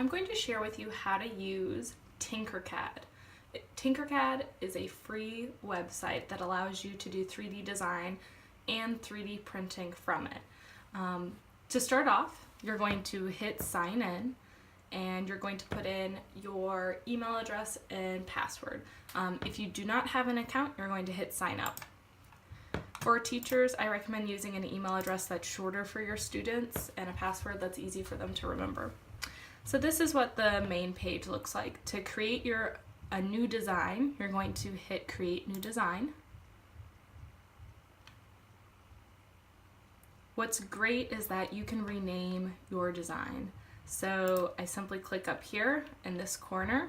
I'm going to share with you how to use Tinkercad. Tinkercad is a free website that allows you to do 3D design and 3D printing from it. To start off, you're going to hit sign in and you're going to put in your email address and password. If you do not have an account, you're going to hit sign up. For teachers, I recommend using an email address that's shorter for your students and a password that's easy for them to remember. So this is what the main page looks like. To create a new design, you're going to hit create new design. What's great is that you can rename your design. So I simply click up here in this corner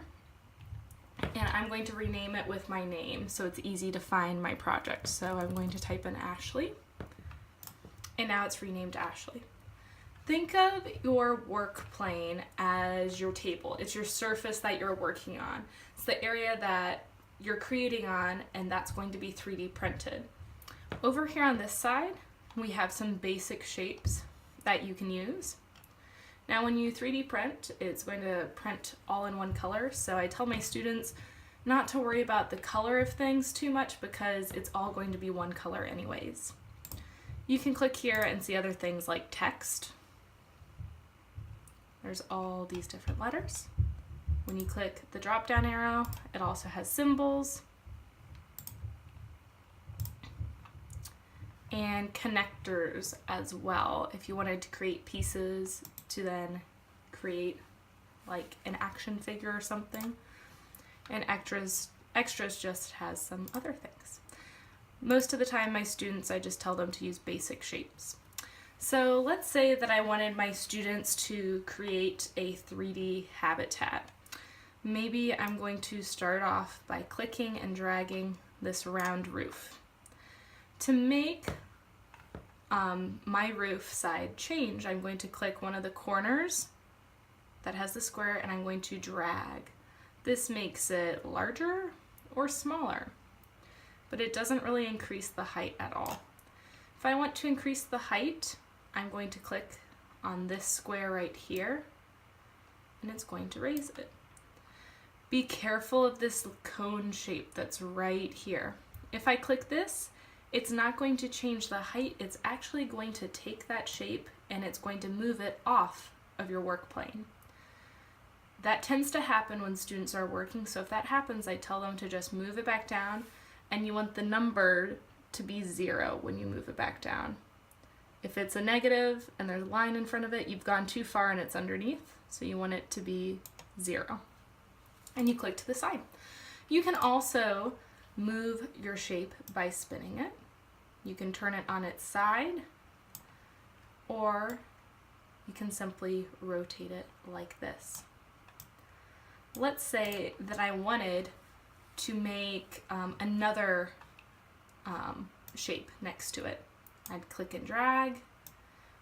and I'm going to rename it with my name so it's easy to find my project. So I'm going to type in Ashley and now it's renamed Ashley. Think of your work plane as your table. It's your surface that you're working on. It's the area that you're creating on, and that's going to be 3D printed. Over here on this side, we have some basic shapes that you can use. Now when you 3D print, it's going to print all in one color, so I tell my students not to worry about the color of things too much because it's all going to be one color anyways. You can click here and see other things like text. There's all these different letters. When you click the drop down arrow, it also has symbols and connectors as well if you wanted to create pieces to then create like an action figure or something. And extras just has some other things. Most of the time my students, I just tell them to use basic shapes. So let's say that I wanted my students to create a 3D habitat. Maybe I'm going to start off by clicking and dragging this round roof. To make my roof side change, I'm going to click one of the corners that has the square and I'm going to drag. This makes it larger or smaller, but it doesn't really increase the height at all. If I want to increase the height, I'm going to click on this square right here and it's going to raise it. Be careful of this cone shape that's right here. If I click this, it's not going to change the height, it's actually going to take that shape and it's going to move it off of your work plane. That tends to happen when students are working, so if that happens, I tell them to just move it back down, and you want the number to be 0 when you move it back down. If it's a negative and there's a line in front of it, you've gone too far and it's underneath, so you want it to be 0. And you click to the side. You can also move your shape by spinning it. You can turn it on its side, or you can simply rotate it like this. Let's say that I wanted to make another shape next to it. I'd click and drag,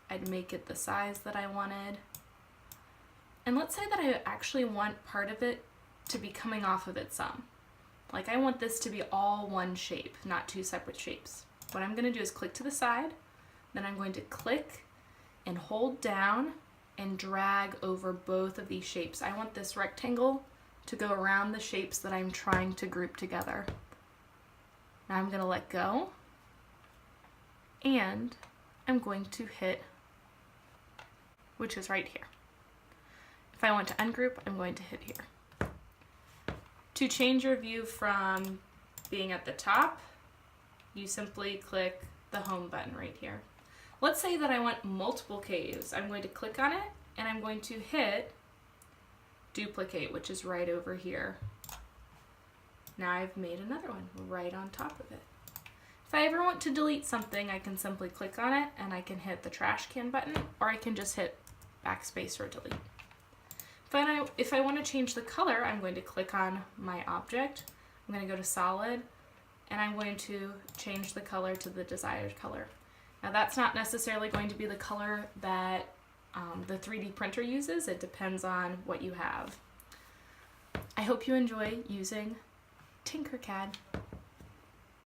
I'd make it the size that I wanted, and let's say that I actually want part of it to be coming off of it some. Like I want this to be all one shape, not two separate shapes. What I'm going to do is click to the side, then I'm going to click and hold down and drag over both of these shapes. I want this rectangle to go around the shapes that I'm trying to group together. Now I'm going to let go and I'm going to hit, which is right here. If I want to ungroup, I'm going to hit here. To change your view from being at the top, you simply click the home button right here. Let's say that I want multiple caves. I'm going to click on it and I'm going to hit duplicate, which is right over here. Now I've made another one right on top of it. If I ever want to delete something, I can simply click on it and I can hit the trash can button, or I can just hit backspace or delete. If I want to change the color, I'm going to click on my object. I'm going to go to solid and I'm going to change the color to the desired color. Now that's not necessarily going to be the color that the 3D printer uses. It depends on what you have. I hope you enjoy using Tinkercad.